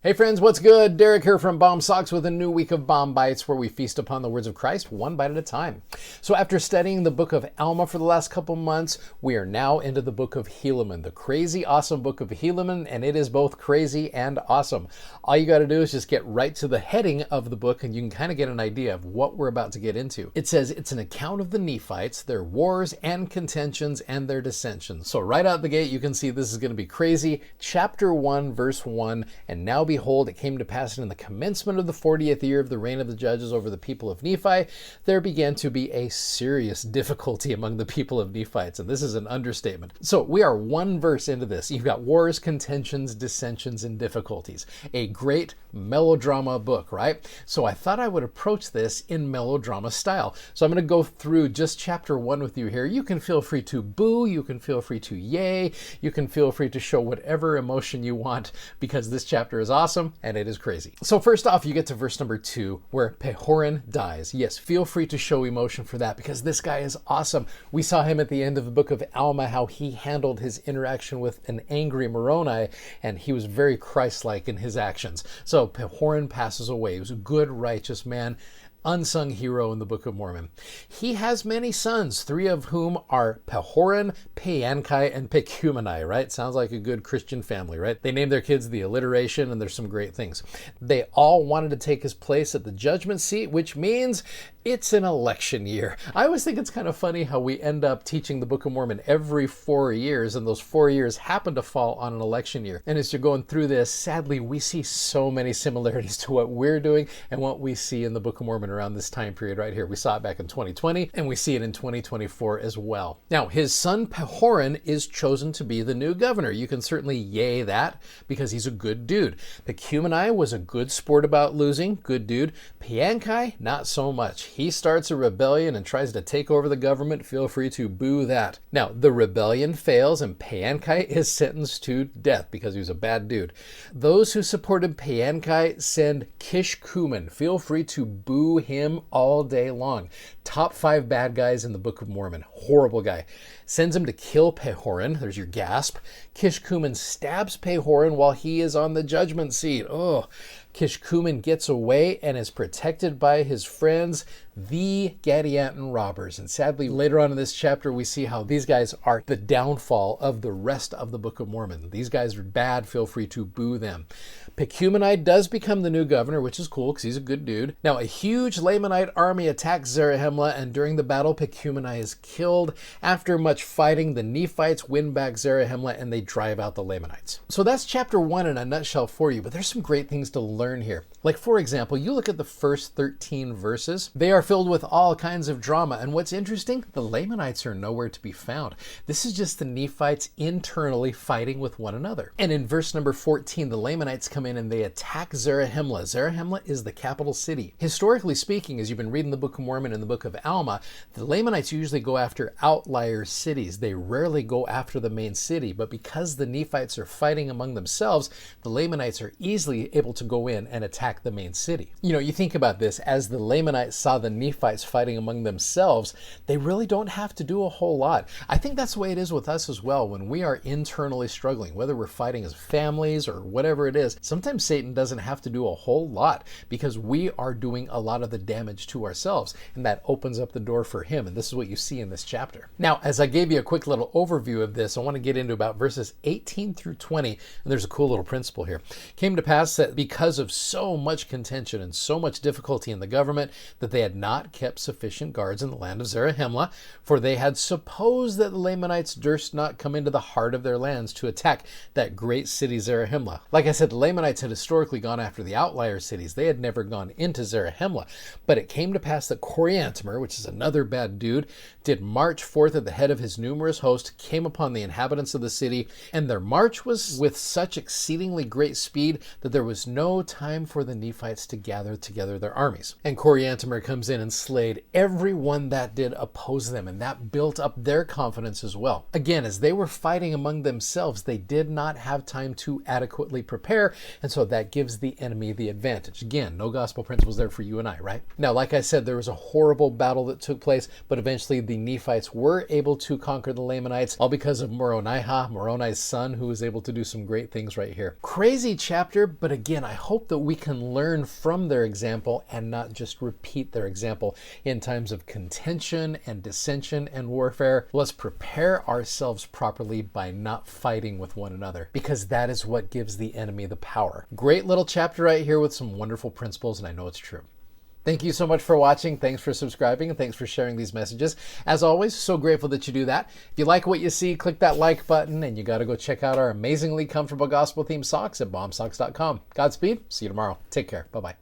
Hey friends, what's good? Derek here from Bomb Socks with a new week of Bomb Bites where we feast upon the words of Christ one bite at a time. So after studying the book of Alma for the last couple months, we are now into the book of Helaman, the crazy awesome book of Helaman, and it is both crazy and awesome. All you got to do is just get right to the heading of the book and you can kind of get an idea of what we're about to get into. It says it's an account of the Nephites, their wars and contentions and their dissensions. So right out the gate you can see this is going to be crazy. Chapter 1 verse 1, and now behold, it came to pass in the commencement of the 40th year of the reign of the judges over the people of Nephi, there began to be a serious difficulty among the people of Nephites. And this is an understatement. So we are one verse into this. You've got wars, contentions, dissensions, and difficulties. A great melodrama book, right? So I thought I would approach this in melodrama style. So I'm going to go through just chapter 1 with you here. You can feel free to boo, you can feel free to yay, you can feel free to show whatever emotion you want because this chapter is awesome and it is crazy. So first off, you get to verse number 2 where Pehorin dies. Yes, feel free to show emotion for that because this guy is awesome. We saw him at the end of the book of Alma, how he handled his interaction with an angry Moroni, and he was very Christ-like in his actions. So Pehorin passes away. He was a good, righteous man, unsung hero in the Book of Mormon. He has many sons, 3 of whom are Pehorin, Peankai, and Pecumeni, right? Sounds like a good Christian family, right? They named their kids the alliteration, and there's some great things. They all wanted to take his place at the judgment seat, which means it's an election year. I always think it's kind of funny how we end up teaching the Book of Mormon every 4 years, and those 4 years happen to fall on an election year. And as you're going through this, sadly, we see so many similarities to what we're doing and what we see in the Book of Mormon around this time period right here. We saw it back in 2020, and we see it in 2024 as well. Now, his son Pehorin is chosen to be the new governor. You can certainly yay that because he's a good dude. Pecumeni was a good sport about losing, good dude. Peankai, not so much. He starts a rebellion and tries to take over the government. Feel free to boo that. Now, the rebellion fails and Peankai is sentenced to death because he was a bad dude. Those who supported Peankai send Kishkumen. Feel free to boo him all day long. Top 5 bad guys in the Book of Mormon. Horrible guy. Sends him to kill Pehorin. There's your gasp. Kishkumen stabs Pehorin while he is on the judgment seat. Oh, Kishkumen gets away and is protected by his friends, the Gadianton robbers. And sadly, later on in this chapter, we see how these guys are the downfall of the rest of the Book of Mormon. These guys are bad. Feel free to boo them. Pecumeni does become the new governor, which is cool because he's a good dude. Now, a huge Lamanite army attacks Zarahemla, and during the battle, Pecumeni is killed. After much fighting, the Nephites win back Zarahemla and they drive out the Lamanites. So that's chapter 1 in a nutshell for you, but there's some great things to learn here. Like, for example, you look at the first 13 verses. They are filled with all kinds of drama. And what's interesting, the Lamanites are nowhere to be found. This is just the Nephites internally fighting with one another. And in verse number 14, the Lamanites come in and they attack Zarahemla. Zarahemla is the capital city. Historically speaking, as you've been reading the Book of Mormon and the Book of Alma, the Lamanites usually go after outlier cities. They rarely go after the main city. But because the Nephites are fighting among themselves, the Lamanites are easily able to go in and attack the main city. You know, you think about this, as the Lamanites saw the Nephites fighting among themselves, they really don't have to do a whole lot. I think that's the way it is with us as well. When we are internally struggling, whether we're fighting as families or whatever it is, sometimes Satan doesn't have to do a whole lot because we are doing a lot of the damage to ourselves, and that opens up the door for him. And this is what you see in this chapter. Now, as I gave you a quick little overview of this, I want to get into about verses 18 through 20, and there's a cool little principle here. Came to pass that because of so much contention and so much difficulty in the government that they had not kept sufficient guards in the land of Zarahemla, for they had supposed that the Lamanites durst not come into the heart of their lands to attack that great city Zarahemla. Like I said, the Lamanites had historically gone after the outlier cities. They had never gone into Zarahemla. But it came to pass that Coriantumr, which is another bad dude, did march forth at the head of his numerous host, came upon the inhabitants of the city, and their march was with such exceedingly great speed that there was no time for the Nephites to gather together their armies. And Coriantumr comes goes in and slayed everyone that did oppose them, and that built up their confidence as well. Again, as they were fighting among themselves, they did not have time to adequately prepare, and so that gives the enemy the advantage. Again, no gospel principles there for you and I, right? Now, like I said, there was a horrible battle that took place, but eventually the Nephites were able to conquer the Lamanites, all because of Moroni's son, who was able to do some great things right here. Crazy chapter, but again, I hope that we can learn from their example and not just repeat their example in times of contention and dissension and warfare. Let's prepare ourselves properly by not fighting with one another, because that is what gives the enemy the power. Great little chapter right here with some wonderful principles, and I know it's true. Thank you so much for watching. Thanks for subscribing, and thanks for sharing these messages. As always, so grateful that you do that. If you like what you see, click that like button, and you got to go check out our amazingly comfortable gospel-themed socks at BOM-BITES.com. Godspeed. See you tomorrow. Take care. Bye-bye.